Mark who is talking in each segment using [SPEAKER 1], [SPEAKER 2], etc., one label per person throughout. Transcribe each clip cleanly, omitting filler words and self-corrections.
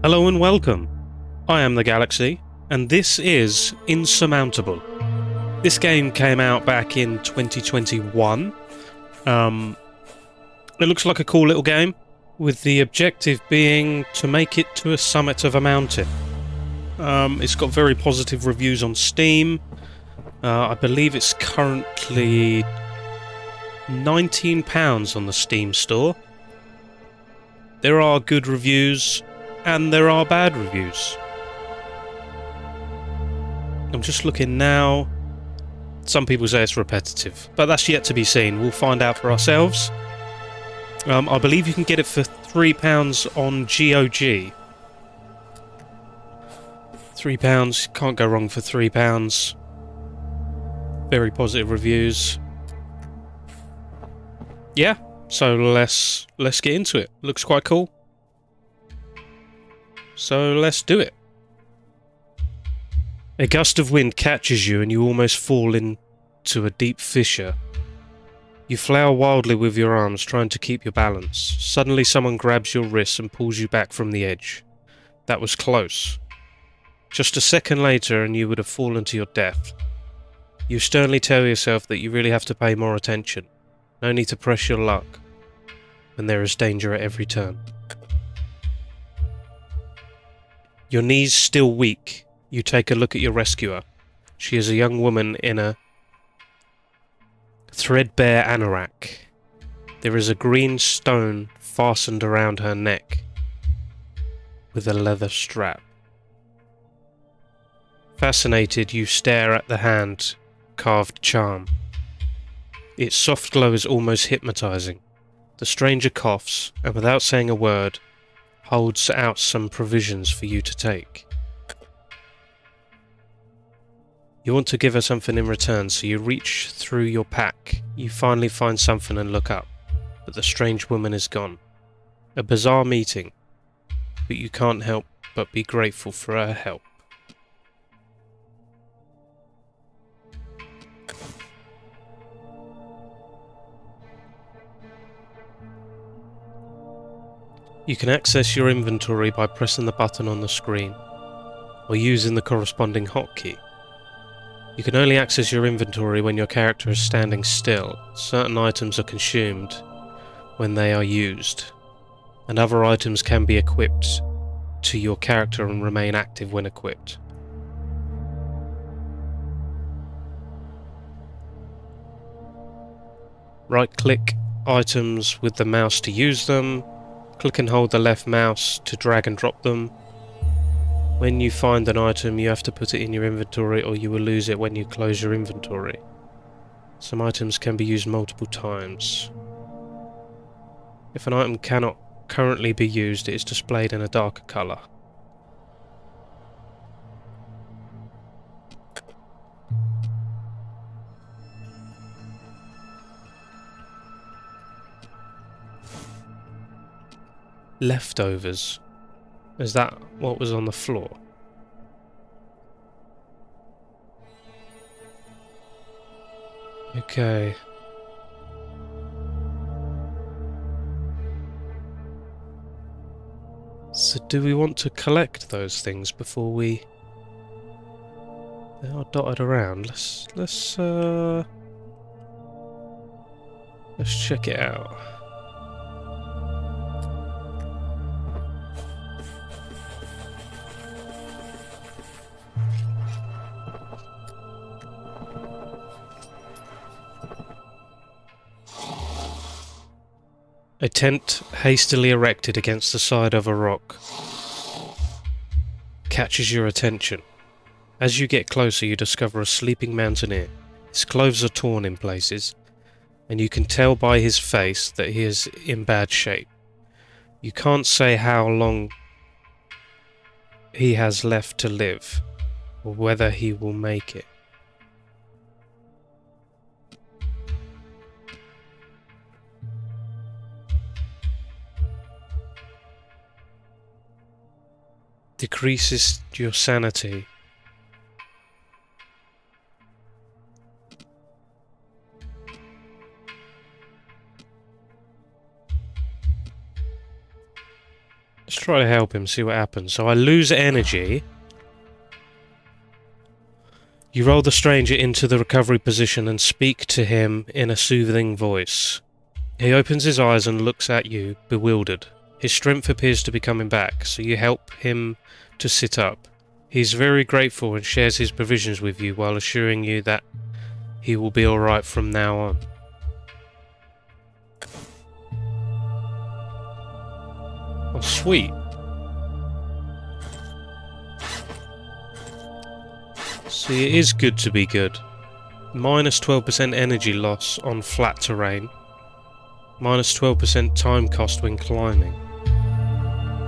[SPEAKER 1] Hello and welcome. I am TheGalaxy, and this is Insurmountable. This game came out back in 2021. It looks like a cool little game, with the objective being to make it to a summit of a mountain. It's got very positive reviews on Steam. I believe it's currently £19 on the Steam store. There are good reviews, and there are bad reviews. I'm just looking now. Some people say it's repetitive, but that's yet to be seen. We'll find out for ourselves. I believe you can get it for £3 on GOG. £3, can't go wrong for £3. Very positive reviews. Yeah, so let's get into it. Looks quite cool. So let's do it. A gust of wind catches you and you almost fall into a deep fissure. You flail wildly with your arms, trying to keep your balance. Suddenly someone grabs your wrist and pulls you back from the edge. That was close. Just a second later and you would have fallen to your death. You sternly tell yourself that you really have to pay more attention. No need to press your luck, when there is danger at every turn. Your knees still weak, you take a look at your rescuer. She is a young woman in a threadbare anorak. There is a green stone fastened around her neck with a leather strap. Fascinated, you stare at the hand-carved charm. Its soft glow is almost hypnotizing. The stranger coughs, and without saying a word, holds out some provisions for you to take. You want to give her something in return, so you reach through your pack. You finally find something and look up, but the strange woman is gone. A bizarre meeting, but you can't help but be grateful for her help. You can access your inventory by pressing the button on the screen, or using the corresponding hotkey. You can only access your inventory when your character is standing still. Certain items are consumed when they are used, and other items can be equipped to your character and remain active when equipped. Right-click items with the mouse to use them. Click and hold the left mouse to drag and drop them. When you find an item, you have to put it in your inventory or you will lose it when you close your inventory. Some items can be used multiple times. If an item cannot currently be used, it is displayed in a darker colour. Leftovers. Is that what was on the floor? Okay. So do we want to collect those things before we... They are dotted around. Let's check it out. A tent hastily erected against the side of a rock catches your attention. As you get closer, you discover a sleeping mountaineer. His clothes are torn in places, and you can tell by his face that he is in bad shape. You can't say how long he has left to live, or whether he will make it. Decreases your sanity. Let's try to help him, see what happens. So I lose energy. You roll the stranger into the recovery position and speak to him in a soothing voice. He opens his eyes and looks at you, bewildered. His strength appears to be coming back, so you help him to sit up. He's very grateful and shares his provisions with you while assuring you that he will be alright from now on. Oh, sweet. See, it is good to be good. Minus 12% energy loss on flat terrain. Minus 12% time cost when climbing.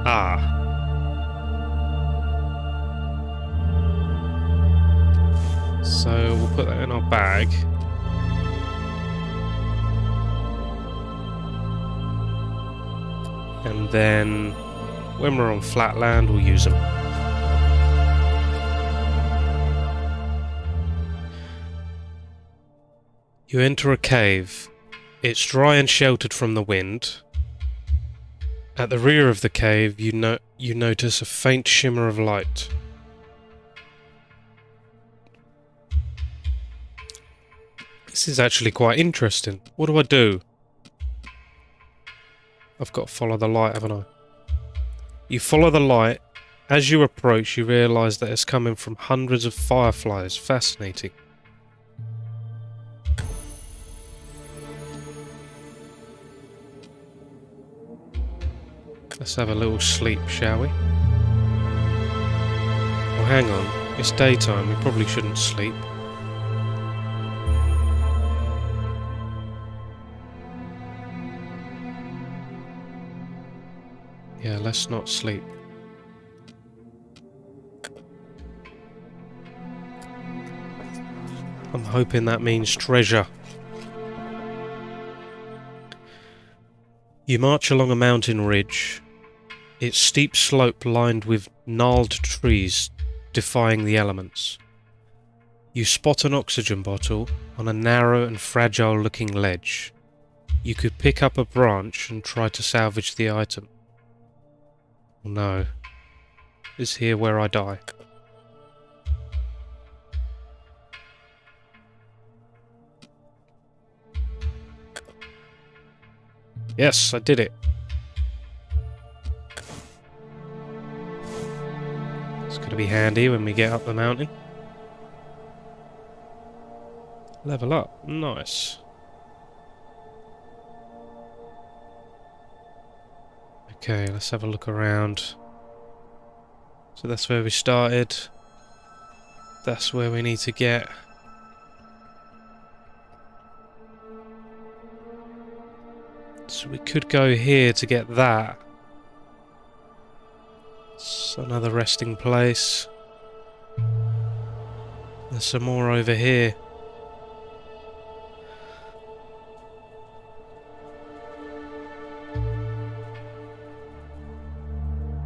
[SPEAKER 1] Ah. So we'll put that in our bag. And then when we're on flat land, we'll use them. You enter a cave. It's dry and sheltered from the wind. At the rear of the cave, you notice a faint shimmer of light. This is actually quite interesting. What do I do? I've got to follow the light, haven't I? You follow the light. As you approach, you realise that it's coming from hundreds of fireflies. Fascinating. Let's have a little sleep, shall we? Well, hang on. It's daytime. We probably shouldn't sleep. Yeah, let's not sleep. I'm hoping that means treasure. You march along a mountain ridge. Its steep slope lined with gnarled trees defying the elements. You spot an oxygen bottle on a narrow and fragile looking ledge. You could pick up a branch and try to salvage the item. No. Is here where I die? Yes, I did it. It's going to be handy when we get up the mountain. Level up. Nice. Okay, let's have a look around. So that's where we started. That's where we need to get. So we could go here to get that. It's another resting place. There's some more over here.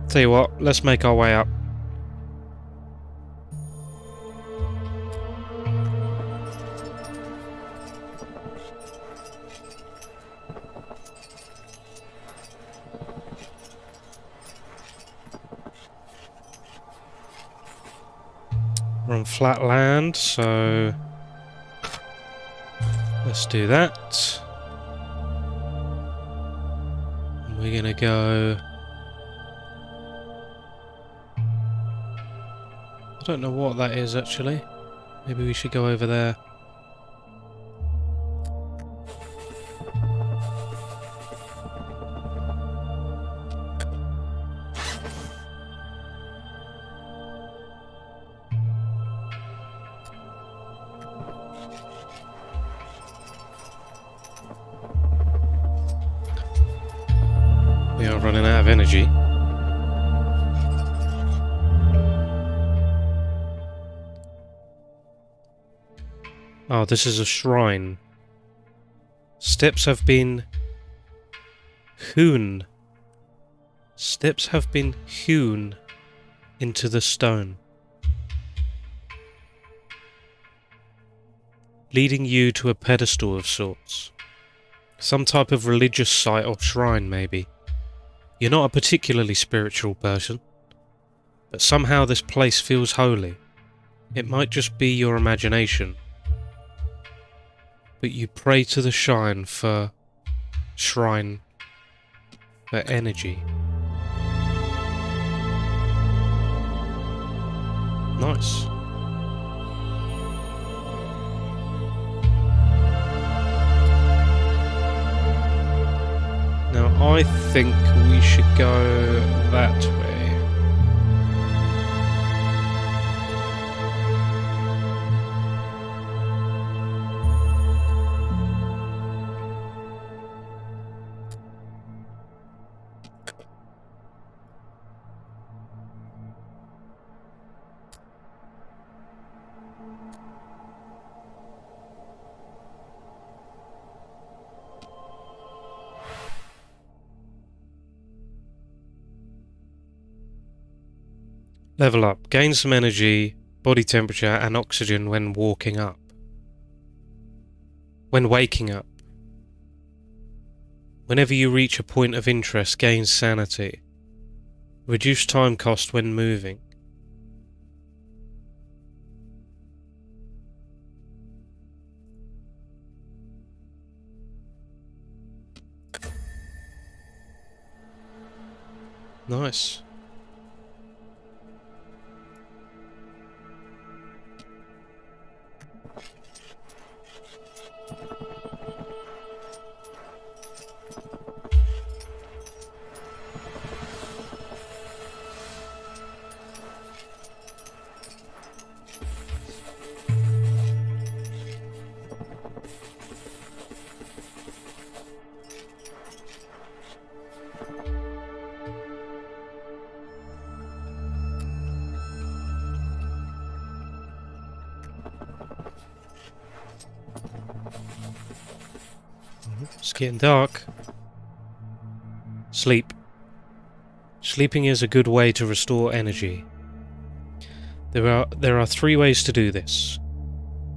[SPEAKER 1] Tell you what, let's make our way up. We're on flat land, so let's do that. And we're gonna go. I don't know what that is actually. Maybe we should go over there. We are running out of energy. Oh, this is a shrine. Steps have been hewn. Steps have been hewn into the stone, leading you to a pedestal of sorts. Some type of religious site or shrine, maybe. You're not a particularly spiritual person, but somehow this place feels holy. It might just be your imagination, but you pray to the shrine for energy. Nice. Now I think we should go that way. Level up. Gain some energy, body temperature, and oxygen when waking up. Whenever you reach a point of interest, gain sanity. Reduce time cost when moving. Nice. It's getting dark. Sleep. Sleeping is a good way to restore energy. There are 3 ways to do this.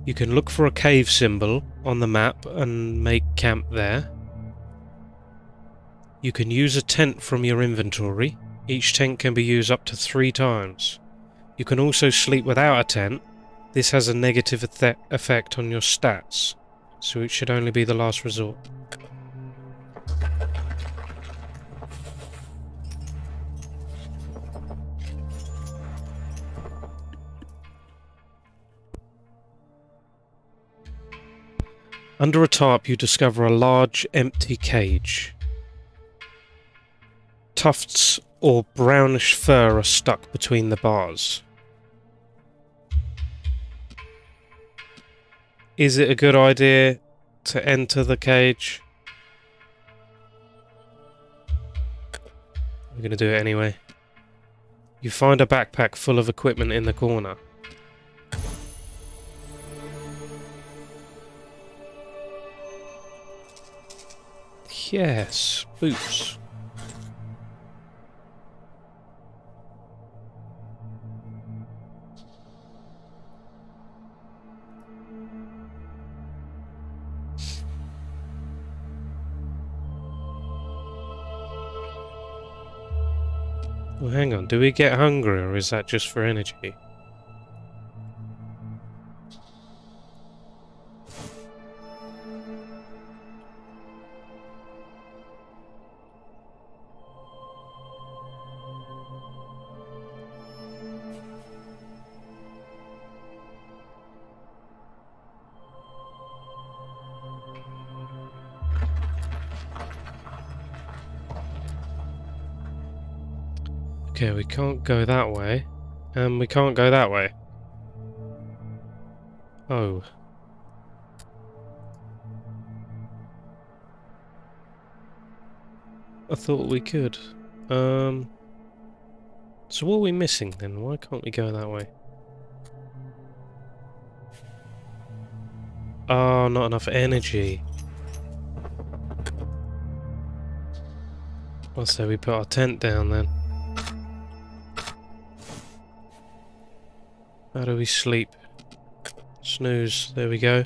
[SPEAKER 1] You can look for a cave symbol on the map and make camp there. You can use a tent from your inventory. Each tent can be used up to 3 times. You can also sleep without a tent. This has a negative effect on your stats, so it should only be the last resort. Under a tarp you discover a large empty cage. Tufts or brownish fur are stuck between the bars. Is it a good idea to enter the cage? We're going to do it anyway. You find a backpack full of equipment in the corner. Yes, boots. Well, hang on, do we get hungry or is that just for energy? Okay, we can't go that way. And we can't go that way. Oh. I thought we could. So what are we missing then? Why can't we go that way? Oh, not enough energy. Well, so we put our tent down then. How do we sleep? Snooze. There we go.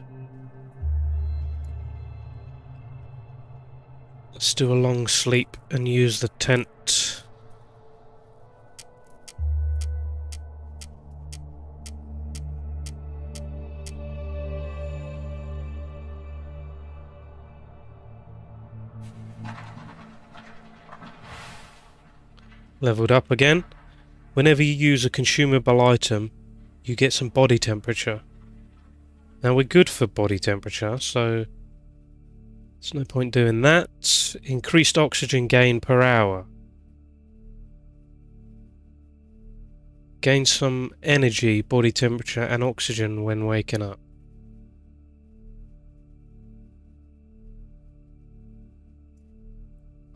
[SPEAKER 1] Let's do a long sleep and use the tent. Leveled up again. Whenever you use a consumable item, you get some body temperature. Now we're good for body temperature, so there's no point doing that. Increased oxygen gain per hour. Gain some energy, body temperature and oxygen when waking up.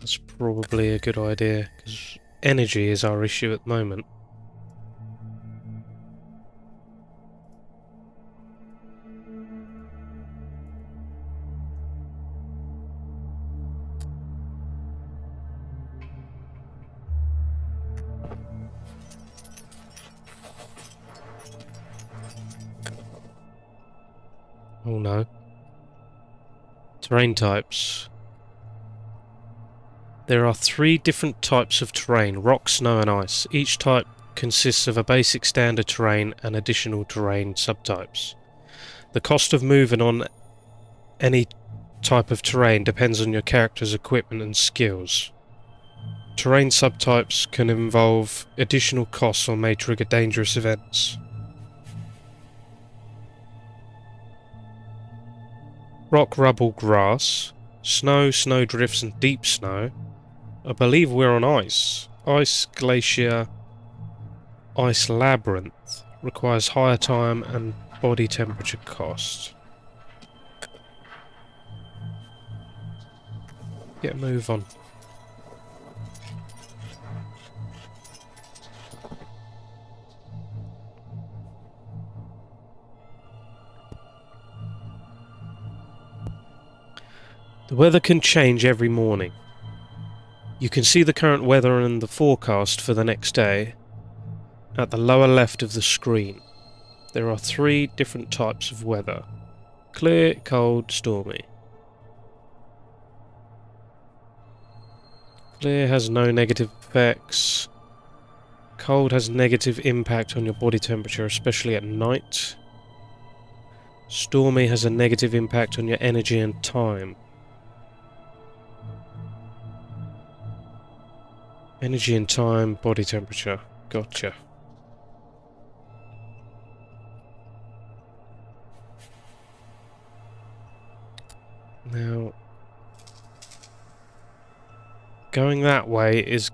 [SPEAKER 1] That's probably a good idea, because energy is our issue at the moment. Oh no. Terrain types. There are 3 different types of terrain: rock, snow and ice. Each type consists of a basic standard terrain and additional terrain subtypes. The cost of moving on any type of terrain depends on your character's equipment and skills. Terrain subtypes can involve additional costs or may trigger dangerous events. Rock, rubble, grass, snow, snowdrifts and deep snow. I believe we're on ice. Ice, glacier, ice labyrinth. Requires higher time and body temperature cost. Get a move on. The weather can change every morning. You can see the current weather and the forecast for the next day at the lower left of the screen. There are 3 different types of weather: clear, cold, stormy. Clear has no negative effects. Cold has negative impact on your body temperature, especially at night. Stormy has a negative impact on your energy and time. Energy and time, body temperature. Gotcha. Now, going that way is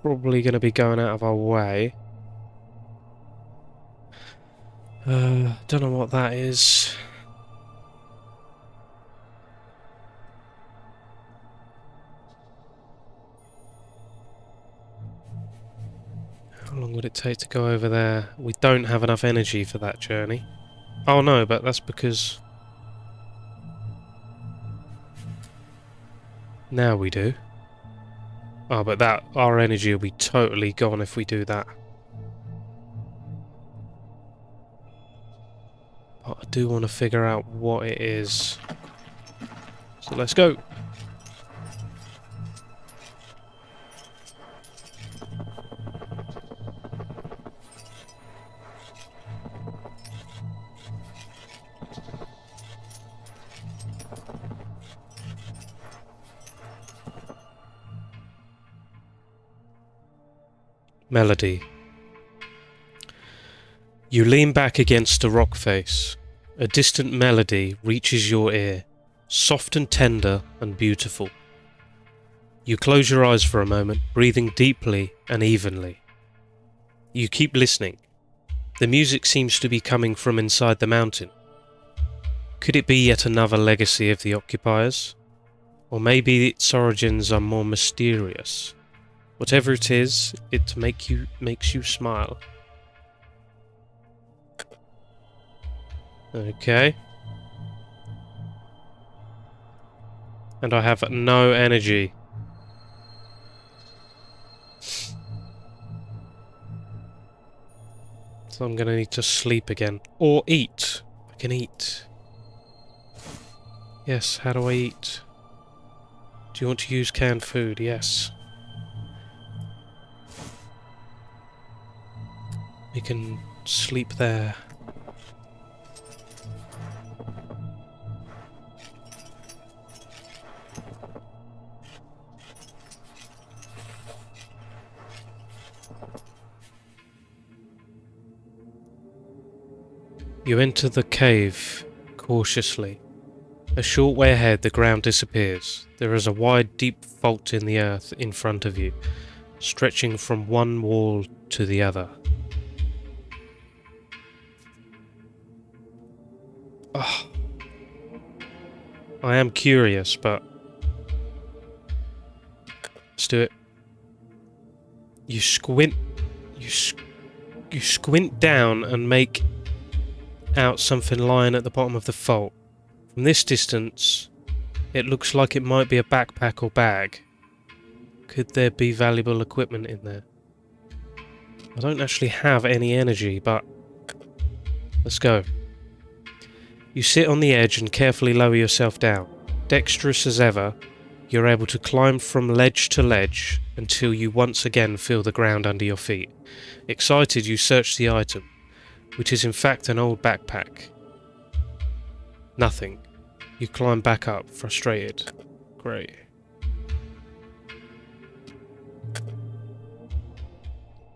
[SPEAKER 1] probably going to be going out of our way. Don't know what that is. How long would it take to go over there? We don't have enough energy for that journey. Oh no, but that's because... now we do. Oh, but our energy will be totally gone if we do that. But I do want to figure out what it is. So let's go. Melody. You lean back against a rock face. A distant melody reaches your ear, soft and tender and beautiful. You close your eyes for a moment, breathing deeply and evenly. You keep listening. The music seems to be coming from inside the mountain. Could it be yet another legacy of the occupiers? Or maybe its origins are more mysterious. Whatever it is, it makes you smile. Okay. And I have no energy. So I'm gonna need to sleep again. Or eat. I can eat. Yes, how do I eat? Do you want to use canned food? Yes. We can sleep there. You enter the cave cautiously. A short way ahead, the ground disappears. There is a wide, deep vault in the earth in front of you, stretching from one wall to the other. Oh, I am curious, but let's do it. You squint. You squint down and make out something lying at the bottom of the vault. From this distance, it looks like it might be a backpack or bag. Could there be valuable equipment in there? I don't actually have any energy, but let's go. You sit on the edge and carefully lower yourself down. Dexterous as ever, you're able to climb from ledge to ledge until you once again feel the ground under your feet. Excited, you search the item, which is in fact an old backpack. Nothing. You climb back up, frustrated. Great.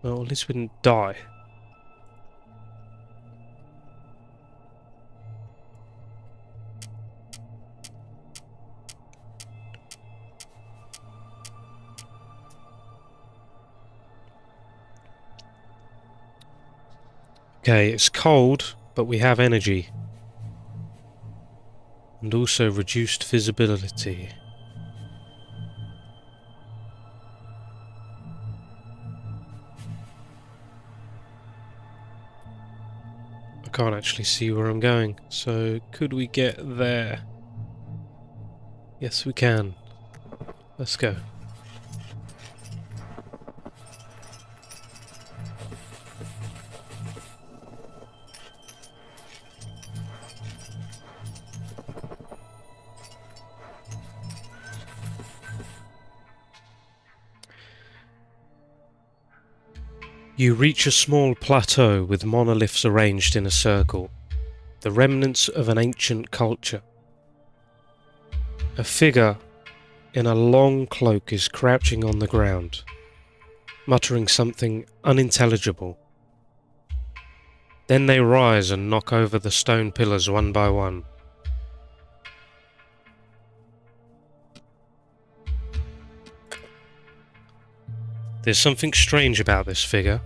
[SPEAKER 1] Well, at least we didn't die. Okay, it's cold, but we have energy. And also reduced visibility. I can't actually see where I'm going, so could we get there? Yes, we can. Let's go. You reach a small plateau with monoliths arranged in a circle, the remnants of an ancient culture. A figure in a long cloak is crouching on the ground, muttering something unintelligible. Then they rise and knock over the stone pillars one by one. There's something strange about this figure,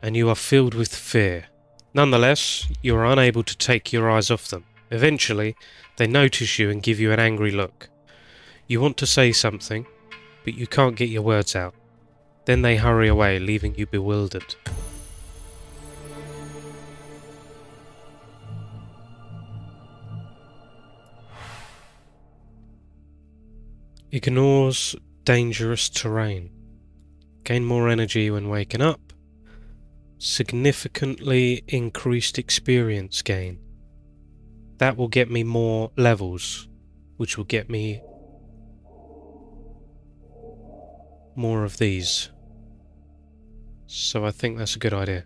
[SPEAKER 1] and you are filled with fear. Nonetheless, you are unable to take your eyes off them. Eventually, they notice you and give you an angry look. You want to say something, but you can't get your words out. Then they hurry away, leaving you bewildered. Ignores dangerous terrain. Gain more energy when waking up. Significantly increased experience gain. That will get me more levels, which will get me more of these. So I think that's a good idea.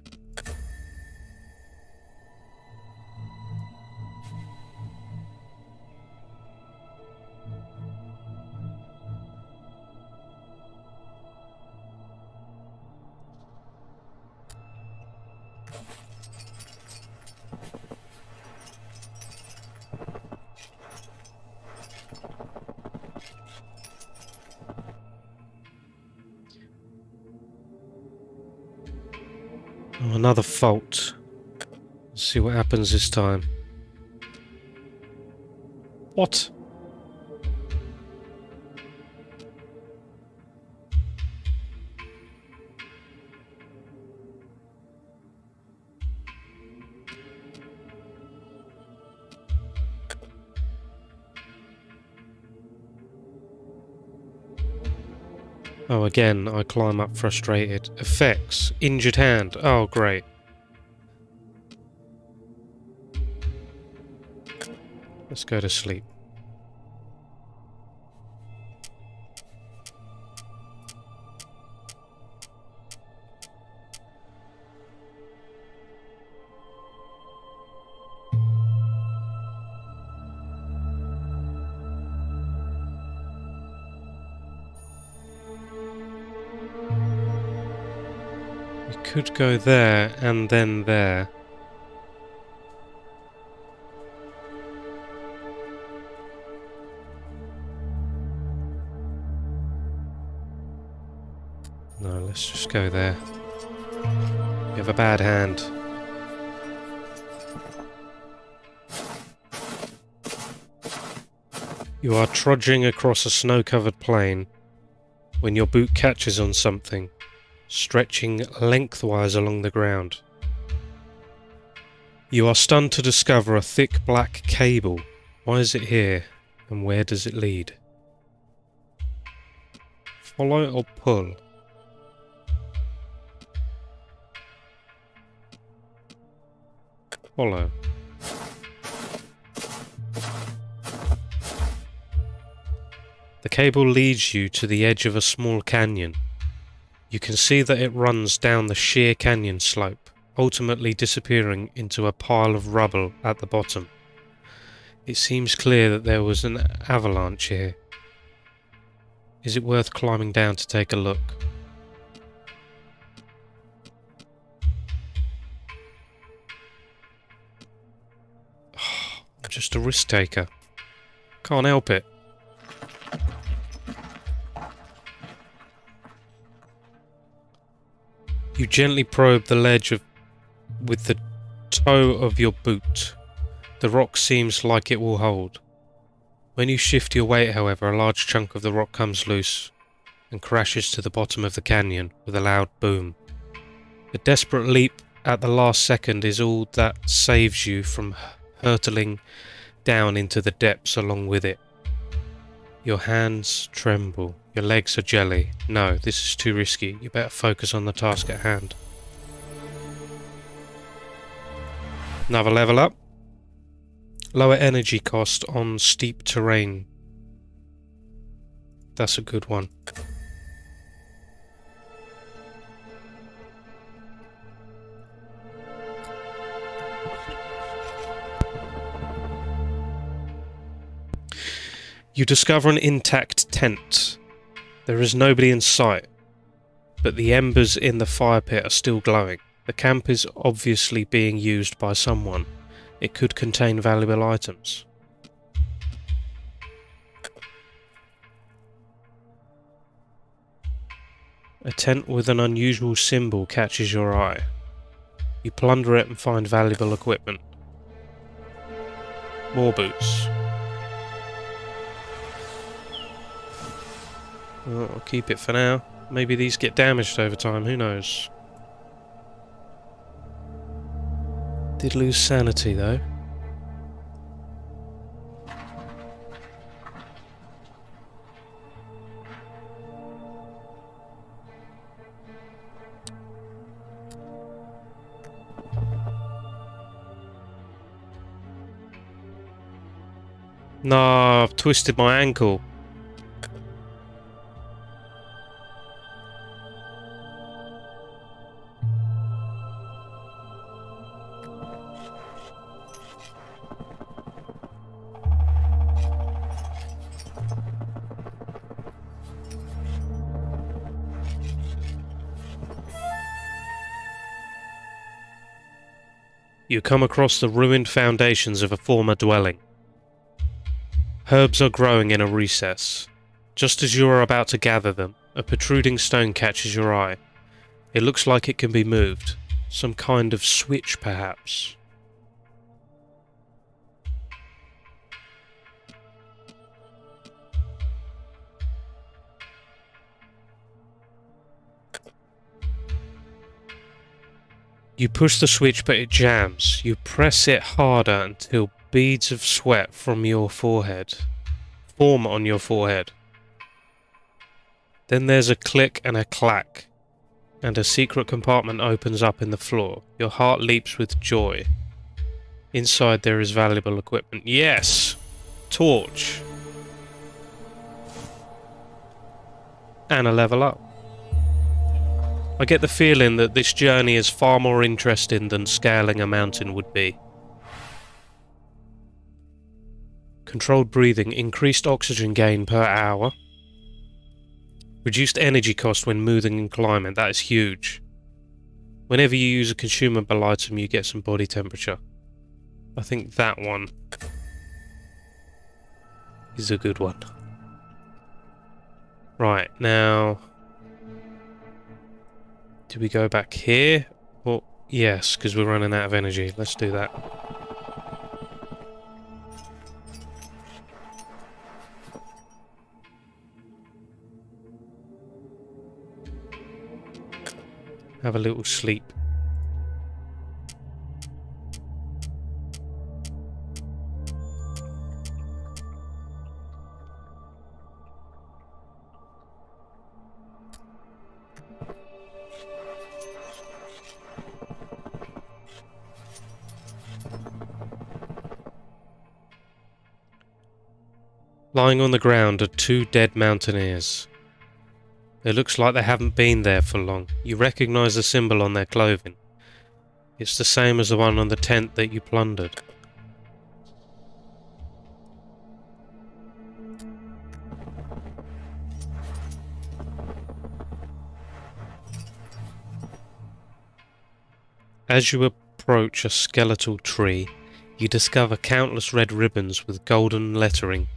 [SPEAKER 1] Oh, another fault. Let's see what happens this time. What? Oh, again, I climb up frustrated. Effects. Injured hand. Oh, great. Let's go to sleep. You could go there and then there. No, let's just go there. You have a bad hand. You are trudging across a snow-covered plain when your boot catches on something, stretching lengthwise along the ground. You are stunned to discover a thick black cable. Why is it here, and where does it lead? Follow or pull? Follow. The cable leads you to the edge of a small canyon. You can see that it runs down the sheer canyon slope, ultimately disappearing into a pile of rubble at the bottom. It seems clear that there was an avalanche here. Is it worth climbing down to take a look? I'm just a risk taker. Can't help it. You gently probe the ledge with the toe of your boot. The rock seems like it will hold. When you shift your weight, however, a large chunk of the rock comes loose and crashes to the bottom of the canyon with a loud boom. A desperate leap at the last second is all that saves you from hurtling down into the depths along with it. Your hands tremble. Your legs are jelly. No, this is too risky. You better focus on the task at hand. Another level up. Lower energy cost on steep terrain. That's a good one. You discover an intact tent. There is nobody in sight, but the embers in the fire pit are still glowing. The camp is obviously being used by someone. It could contain valuable items. A tent with an unusual symbol catches your eye. You plunder it and find valuable equipment. More boots. Well, I'll keep it for now. Maybe these get damaged over time, who knows? Did lose sanity though. No, I've twisted my ankle. You come across the ruined foundations of a former dwelling. Herbs are growing in a recess. Just as you are about to gather them, a protruding stone catches your eye. It looks like it can be moved. Some kind of switch, perhaps. You push the switch, but it jams. You press it harder until beads of sweat from your forehead form on your forehead. Then there's a click and a clack, and a secret compartment opens up in the floor. Your heart leaps with joy. Inside there is valuable equipment. Yes! Torch. And a level up. I get the feeling that this journey is far more interesting than scaling a mountain would be. Controlled breathing, increased oxygen gain per hour. Reduced energy cost when moving and climbing, that is huge. Whenever you use a consumable item, you get some body temperature. I think that one is a good one. Right, now... do we go back here? Well, yes, because we're running out of energy. Let's do that. Have a little sleep. Lying on the ground are 2 dead mountaineers. It looks like they haven't been there for long. You recognise the symbol on their clothing. It's the same as the one on the tent that you plundered. As you approach a skeletal tree, you discover countless red ribbons with golden lettering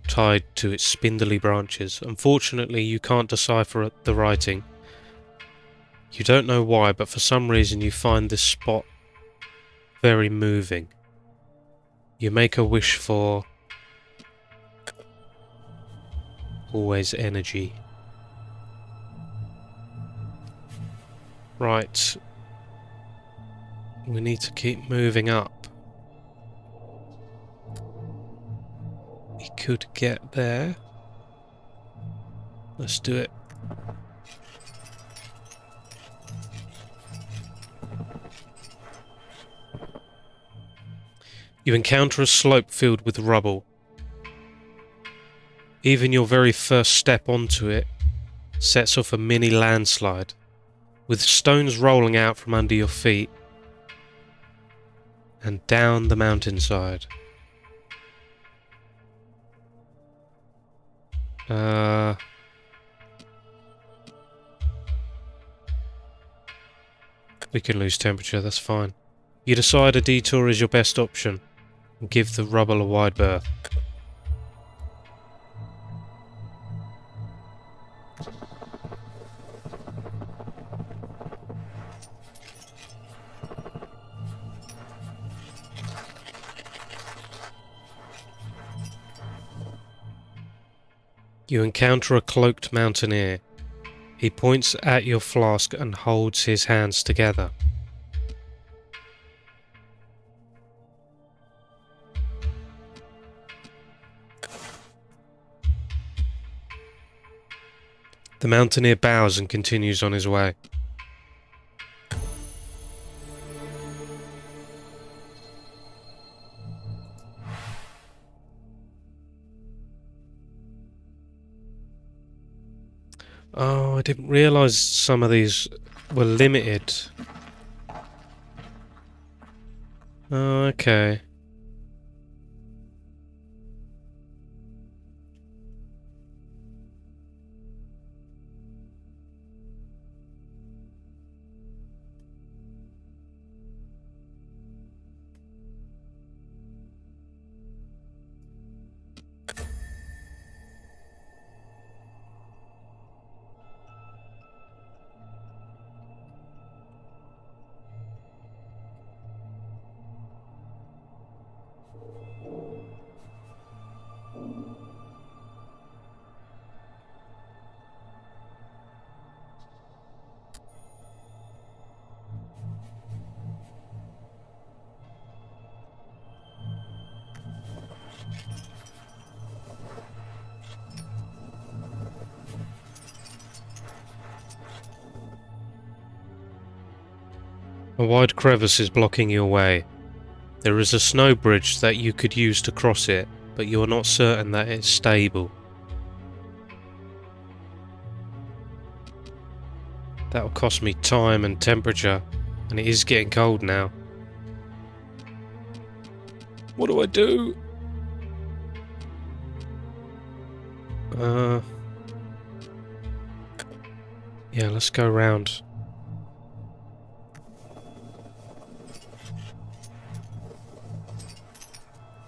[SPEAKER 1] tied to its spindly branches. Unfortunately, you can't decipher the writing. You don't know why, but for some reason you find this spot very moving. You make a wish for... always energy. Right. We need to keep moving up. We could get there. Let's do it. You encounter a slope filled with rubble. Even your very first step onto it sets off a mini landslide, with stones rolling out from under your feet and down the mountainside. We can lose temperature, that's fine. You decide a detour is your best option and give the rubble a wide berth. You encounter a cloaked mountaineer. He points at your flask and holds his hands together. The mountaineer bows and continues on his way. Oh, I didn't realise some of these were limited. Oh, okay. A wide crevice is blocking your way. There is a snow bridge that you could use to cross it, but you are not certain that it's stable. That'll cost me time and temperature, and it is getting cold now. What do I do? Yeah, let's go round.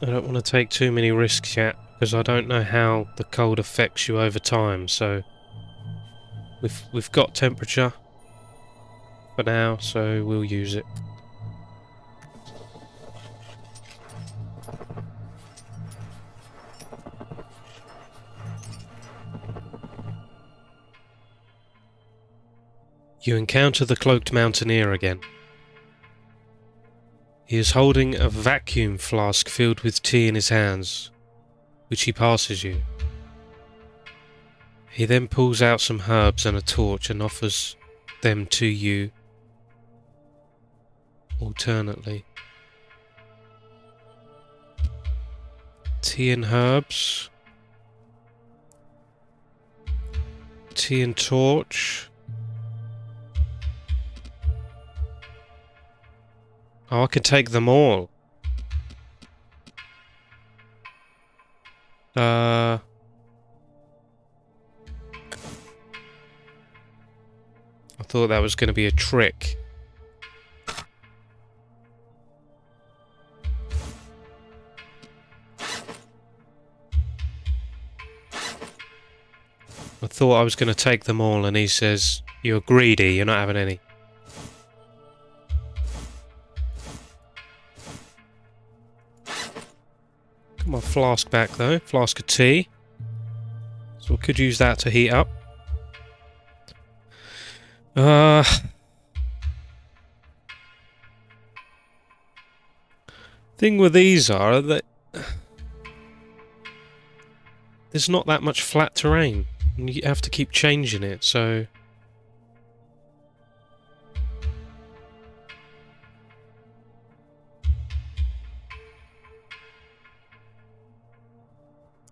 [SPEAKER 1] I don't want to take too many risks yet, because I don't know how the cold affects you over time, so... We've got temperature for now, so we'll use it. You encounter the cloaked mountaineer again. He is holding a vacuum flask filled with tea in his hands, which he passes you. He then pulls out some herbs and a torch and offers them to you alternately. Tea and herbs. Tea and torch. Oh, I could take them all. I thought that was going to be a trick. I thought I was going to take them all, and he says, "You're greedy, you're not having any." Got my flask back though, flask of tea. So I could use that to heat up. Thing with these are that there's not that much flat terrain, and you have to keep changing it, so...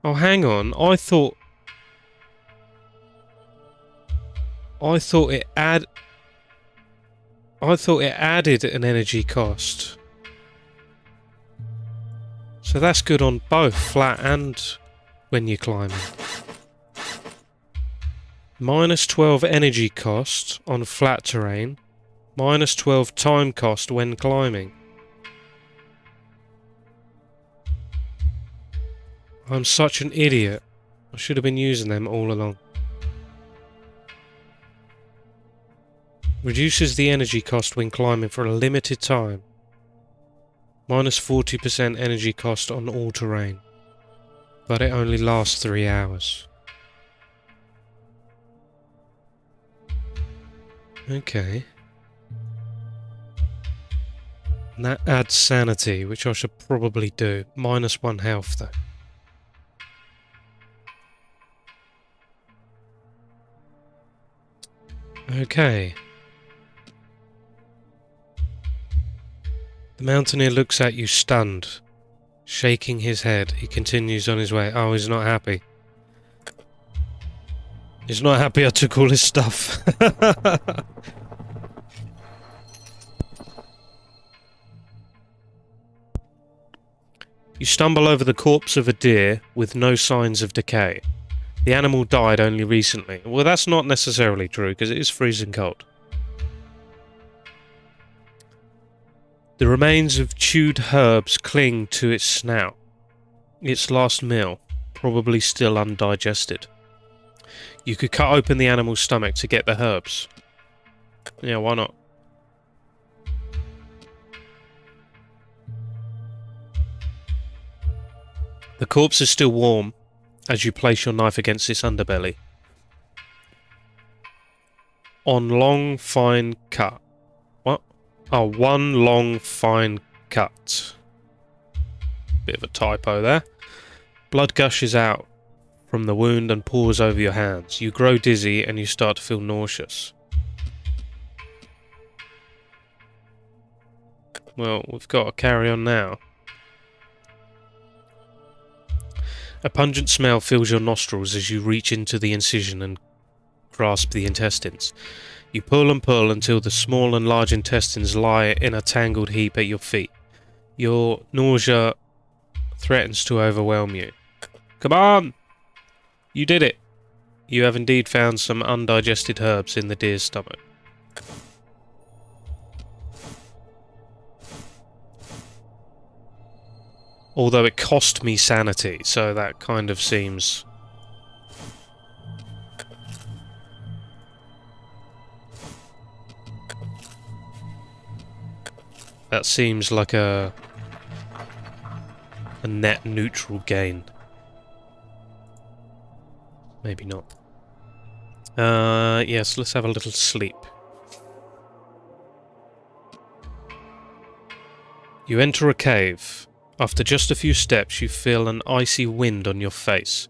[SPEAKER 1] Oh, hang on, I thought it added an energy cost. So that's good on both flat and when you're climbing. Minus 12 energy cost on flat terrain. Minus 12 time cost when climbing. I'm such an idiot. I should have been using them all along. Reduces the energy cost when climbing for a limited time. Minus 40% energy cost on all terrain. But it only lasts 3 hours. Okay. And that adds sanity, which I should probably do. Minus 1 health though. Okay. The mountaineer looks at you stunned. Shaking his head, he continues on his way. Oh, he's not happy. He's not happy I took all his stuff. You stumble over the corpse of a deer with no signs of decay. The animal died only recently. Well, that's not necessarily true, because it is freezing cold. The remains of chewed herbs cling to its snout. Its last meal, probably still undigested. You could cut open the animal's stomach to get the herbs. Yeah, why not? The corpse is still warm as you place your knife against its underbelly. On long, fine cut. What? Oh, one long, fine cut. Bit of a typo there. Blood gushes out from the wound and pours over your hands. You grow dizzy and you start to feel nauseous. Well, we've got to carry on now. A pungent smell fills your nostrils as you reach into the incision and grasp the intestines. You pull and pull until the small and large intestines lie in a tangled heap at your feet. Your nausea threatens to overwhelm you. Come on! You did it! You have indeed found some undigested herbs in the deer's stomach. Although it cost me sanity, so that kind of seems... That seems like a net neutral gain. Maybe not. Yes, let's have a little sleep. You enter a cave. After just a few steps, you feel an icy wind on your face.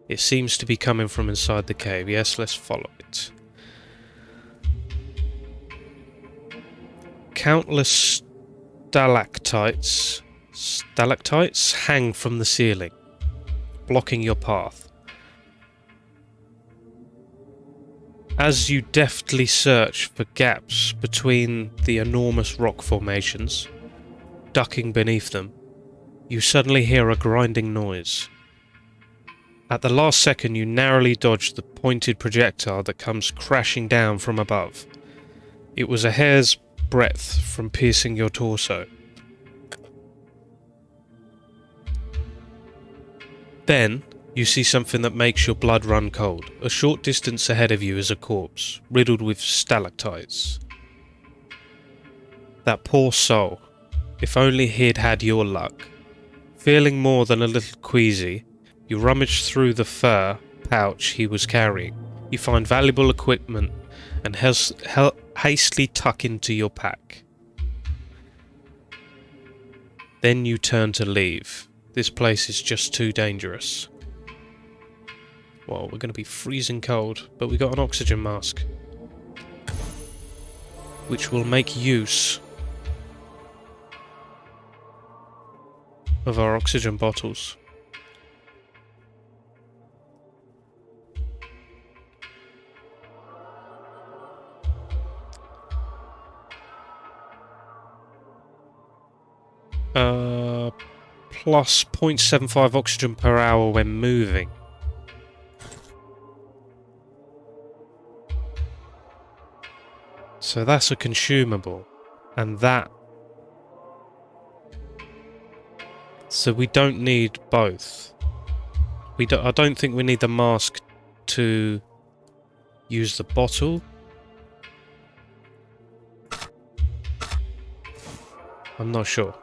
[SPEAKER 1] It seems to be coming from inside the cave. Yes, let's follow it. Countless stalactites hang from the ceiling, blocking your path. As you deftly search for gaps between the enormous rock formations, ducking beneath them, you suddenly hear a grinding noise. At the last second, you narrowly dodge the pointed projectile that comes crashing down from above. It was a hair's breadth from piercing your torso. Then, you see something that makes your blood run cold. A short distance ahead of you is a corpse, riddled with stalactites. That poor soul. If only he'd had your luck. Feeling more than a little queasy, you rummage through the fur pouch he was carrying. You find valuable equipment and hastily tuck into your pack. Then you turn to leave. This place is just too dangerous. Well, we're going to be freezing cold, but we got an oxygen mask, which will make use of our oxygen bottles. Plus 0.75 oxygen per hour when moving. So that's a consumable, and that... So we don't need both. I don't think we need the mask to use the bottle. I'm not sure.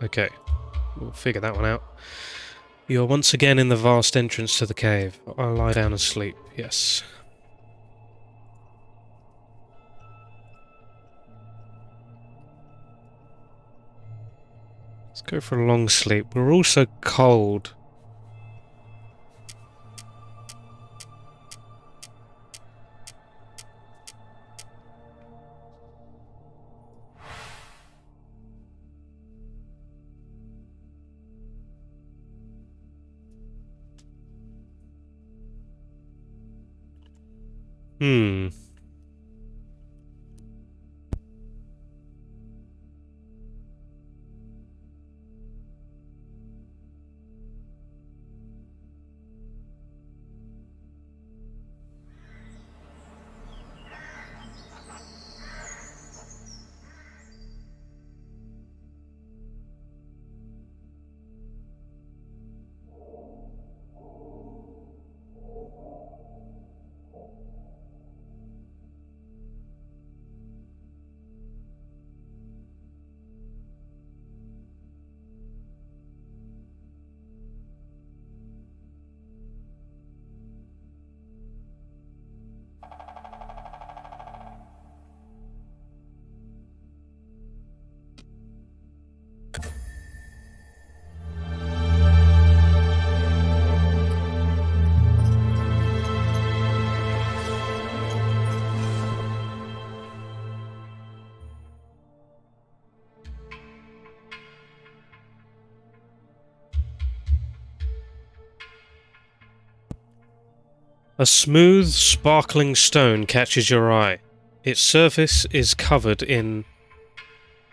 [SPEAKER 1] Okay, we'll figure that one out. You are once again in the vast entrance to the cave. I'll lie down and sleep, yes. Let's go for a long sleep. We're also cold. A smooth, sparkling stone catches your eye. Its surface is covered in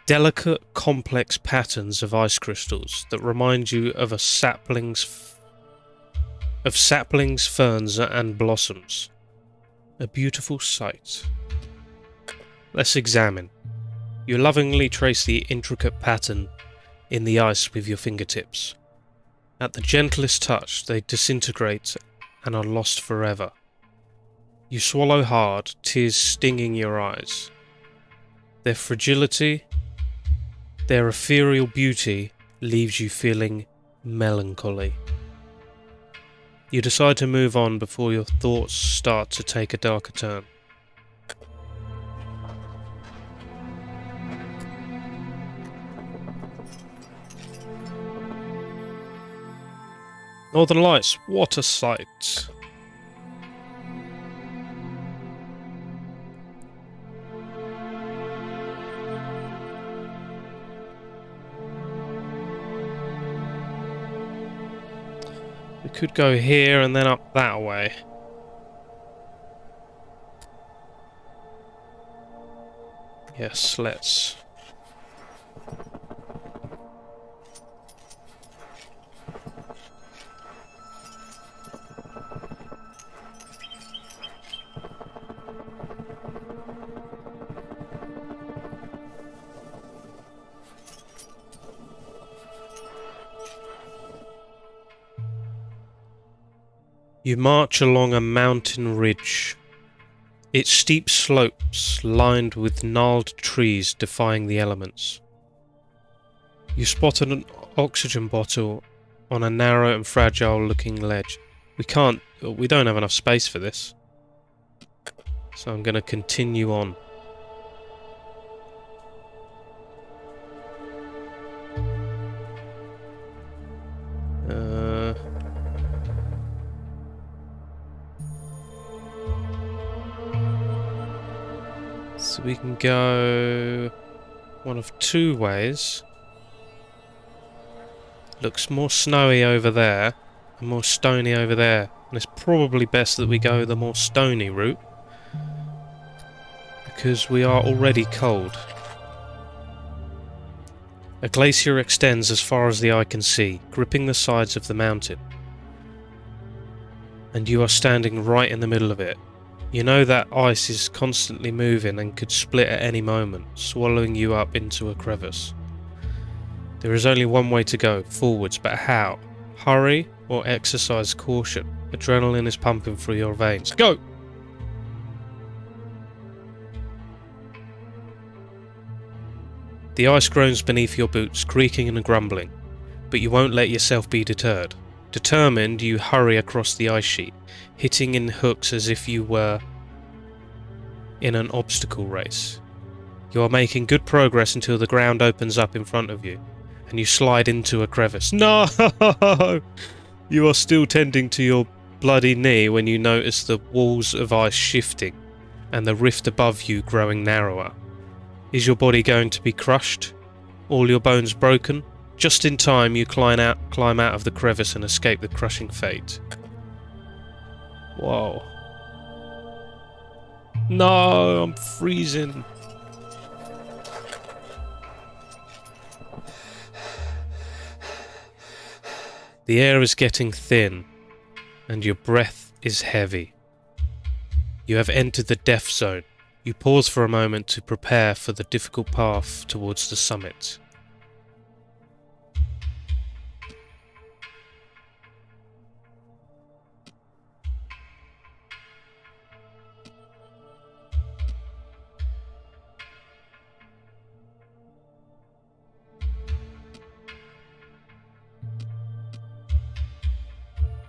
[SPEAKER 1] delicate, complex patterns of ice crystals that remind you of saplings, ferns, and blossoms. A beautiful sight. Let's examine. You lovingly trace the intricate pattern in the ice with your fingertips. At the gentlest touch, they disintegrate and are lost forever. You swallow hard, tears stinging your eyes. Their fragility, their ethereal beauty, leaves you feeling melancholy. You decide to move on before your thoughts start to take a darker turn. Northern Lights, what a sight! We could go here and then up that way. Yes, let's. You march along a mountain ridge. Its steep slopes lined with gnarled trees defying the elements. You spot an oxygen bottle on a narrow and fragile looking ledge. We don't have enough space for this. So I'm going to continue on. So we can go one of two ways. Looks more snowy over there and more stony over there. And it's probably best that we go the more stony route, because we are already cold. A glacier extends as far as the eye can see, gripping the sides of the mountain. And you are standing right in the middle of it. You know that ice is constantly moving and could split at any moment, swallowing you up into a crevice. There is only one way to go, forwards, but how? Hurry or exercise caution? Adrenaline is pumping through your veins. Go! The ice groans beneath your boots, creaking and grumbling, but you won't let yourself be deterred. Determined, you hurry across the ice sheet, hitting in hooks as if you were in an obstacle race. You are making good progress until the ground opens up in front of you, and you slide into a crevice. No! You are still tending to your bloody knee when you notice the walls of ice shifting, and the rift above you growing narrower. Is your body going to be crushed? All your bones broken? Just in time, you climb out of the crevice and escape the crushing fate. Whoa. No, I'm freezing. The air is getting thin, and your breath is heavy. You have entered the death zone. You pause for a moment to prepare for the difficult path towards the summit.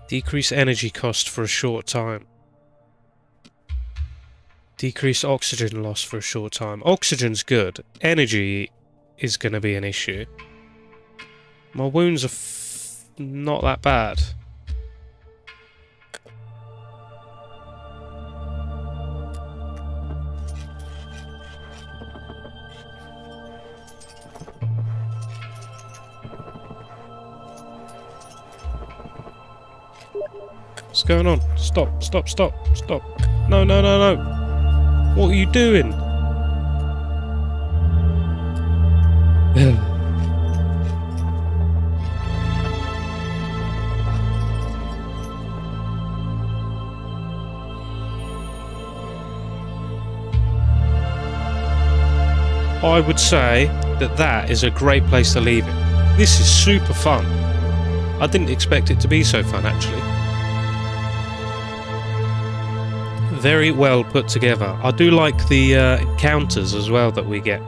[SPEAKER 1] Decrease energy cost for a short time. Decrease oxygen loss for a short time. Oxygen's good. Energy is going to be an issue. My wounds are not that bad. What's going on? Stop, stop, stop, stop. No, no, no, no. What are you doing? I would say that that is a great place to leave it. This is super fun. I didn't expect it to be so fun, actually. Very well put together. I do like the encounters as well that we get.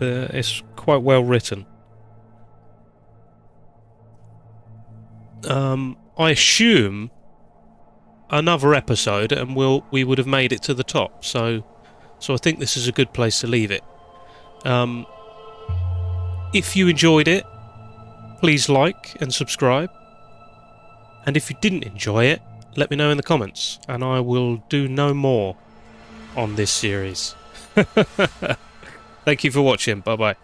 [SPEAKER 1] It's quite well written. I assume another episode and we would have made it to the top, so I think this is a good place to leave it. If you enjoyed it, please like and subscribe, and if you didn't enjoy it, let me know in the comments and I will do no more on this series. Thank you for watching. Bye bye.